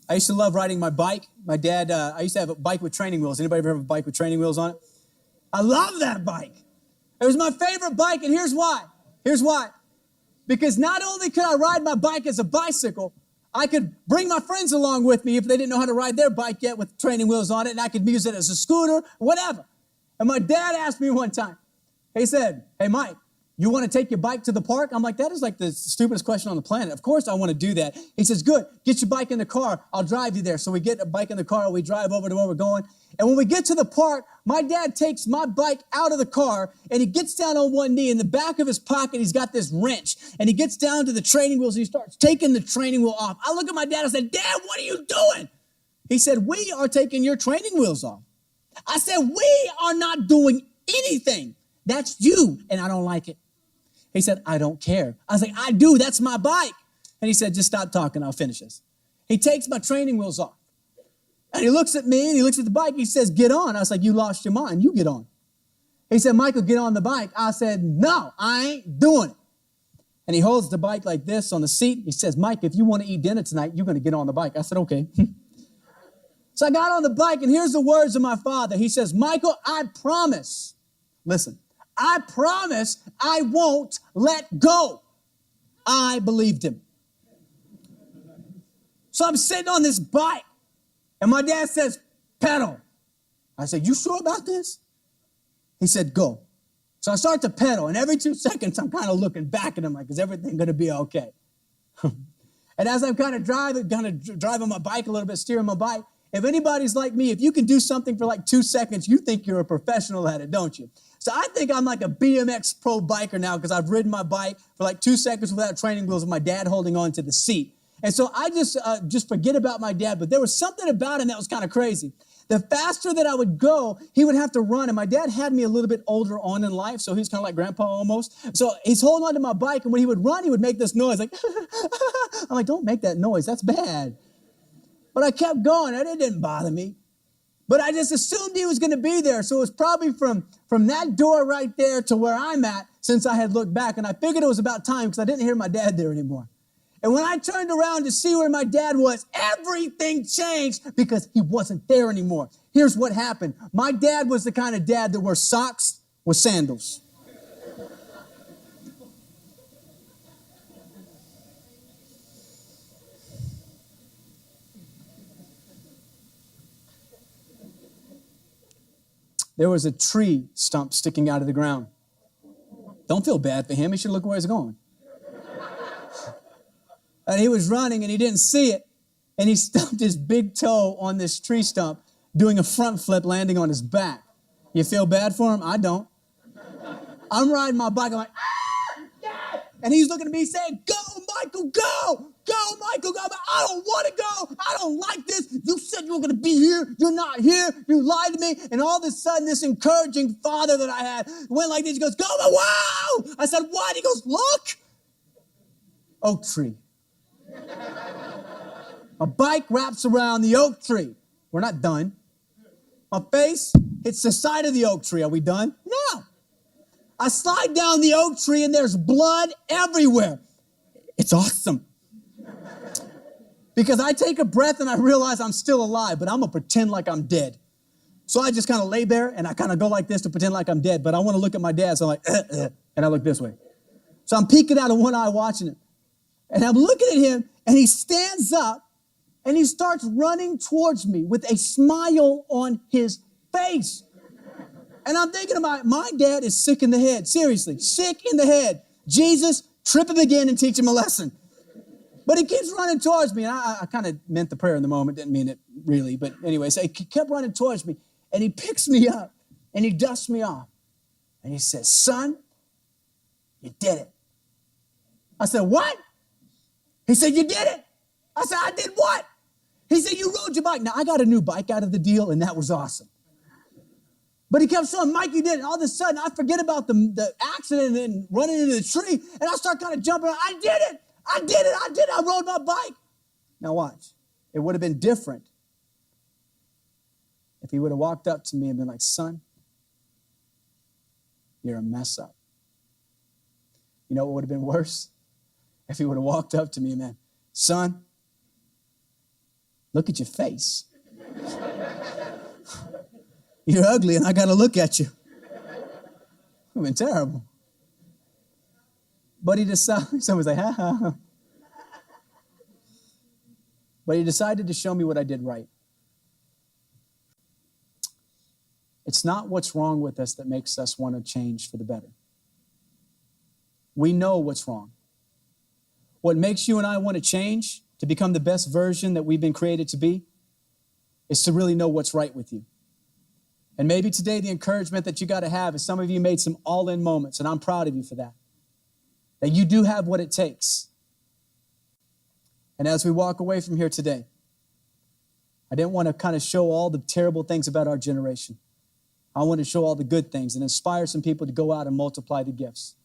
I used to love riding my bike. My dad, I used to have a bike with training wheels. Anybody ever have a bike with training wheels on it? I love that bike. It was my favorite bike, and here's why. Here's why. Because not only could I ride my bike as a bicycle, I could bring my friends along with me if they didn't know how to ride their bike yet with training wheels on it, and I could use it as a scooter, whatever. And my dad asked me one time, he said, hey, Mike, you want to take your bike to the park? I'm like, that is like the stupidest question on the planet. Of course I want to do that. He says, good, get your bike in the car. I'll drive you there. So we get a bike in the car, we drive over to where we're going. And when we get to the park, my dad takes my bike out of the car and he gets down on one knee. In the back of his pocket, he's got this wrench. And he gets down to the training wheels and he starts taking the training wheel off. I look at my dad and I said, Dad, what are you doing? He said, we are taking your training wheels off. I said, we are not doing anything. That's you, and I don't like it. He said, I don't care. I was like, I do. That's my bike. And he said, just stop talking. I'll finish this. He takes my training wheels off. And he looks at me and he looks at the bike. He says, get on. I was like, you lost your mind. You get on. He said, Michael, get on the bike. I said, no, I ain't doing it. And he holds the bike like this on the seat. He says, Mike, if you want to eat dinner tonight, you're going to get on the bike. I said, okay. So I got on the bike, and here's the words of my father. He says, Michael, I promise. Listen. I promise I won't let go. I believed him. So I'm sitting on this bike, and my dad says, pedal. I said, you sure about this? He said, go. So I start to pedal, and every 2 seconds, I'm kind of looking back at him like, is everything going to be okay? And as I'm kind of driving my bike a little bit, steering my bike, if anybody's like me, if you can do something for like 2 seconds, you think you're a professional at it, don't you? So I think I'm like a BMX pro biker now because I've ridden my bike for like 2 seconds without training wheels with my dad holding on to the seat. And so I just forget about my dad, but there was something about him that was kind of crazy. The faster that I would go, he would have to run. And my dad had me a little bit older on in life, so he's kind of like grandpa almost. So he's holding on to my bike, and when he would run, he would make this noise like, I'm like, don't make that noise. That's bad. But I kept going, and it didn't bother me. But I just assumed he was going to be there. So it was probably from that door right there to where I'm at since I had looked back. And I figured it was about time because I didn't hear my dad there anymore. And when I turned around to see where my dad was, everything changed because he wasn't there anymore. Here's what happened. My dad was the kind of dad that wears socks with sandals. There was a tree stump sticking out of the ground. Don't feel bad for him. He should look where he's going. And he was running and he didn't see it. And he stumped his big toe on this tree stump, doing a front flip, landing on his back. You feel bad for him? I don't. I'm riding my bike. I'm like, Dad! And he's looking at me saying, go, Michael, go! Go, Michael, go. I don't want to go. I don't like this. You said you were going to be here. You're not here. You lied to me. And all of a sudden, this encouraging father that I had went like this. He goes, go, wow. I said, what? He goes, look. Oak tree. My bike wraps around the oak tree. We're not done. My face hits the side of the oak tree. Are we done? No. I slide down the oak tree, and there's blood everywhere. It's awesome. Because I take a breath and I realize I'm still alive, but I'm going to pretend like I'm dead. So I just kind of lay there and I kind of go like this to pretend like I'm dead, but I want to look at my dad, so I'm like, and I look this way. So I'm peeking out of one eye watching him. And I'm looking at him, and he stands up and he starts running towards me with a smile on his face. And I'm thinking about, my dad is sick in the head. Seriously, sick in the head. Jesus, trip him again and teach him a lesson. But he keeps running towards me, and I kind of meant the prayer in the moment, didn't mean it really, but anyway, so he kept running towards me, and he picks me up, and he dusts me off, and he says, son, you did it. I said, what? He said, you did it. I said, I did what? He said, you rode your bike. Now, I got a new bike out of the deal, and that was awesome. But he kept saying, Mike, you did it. And all of a sudden, I forget about the accident and running into the tree, and I start kind of jumping around. I did it. I did it. I did it. I rode my bike. Now watch. It would have been different if he would have walked up to me and been like, son, you're a mess up. You know what would have been worse? If he would have walked up to me and been, son, Look at your face. You're ugly and I got to look at you. I've been terrible. But he decided, someone's like, ha ha ha. But he decided to show me what I did right. It's not what's wrong with us that makes us want to change for the better. We know what's wrong. What makes you and I want to change to become the best version that we've been created to be is to really know what's right with you. And maybe today the encouragement that you got to have is some of you made some all-in moments, and I'm proud of you for that. That you do have what it takes. And as we walk away from here today, I didn't want to kind of show all the terrible things about our generation. I want to show all the good things and inspire some people to go out and multiply the gifts.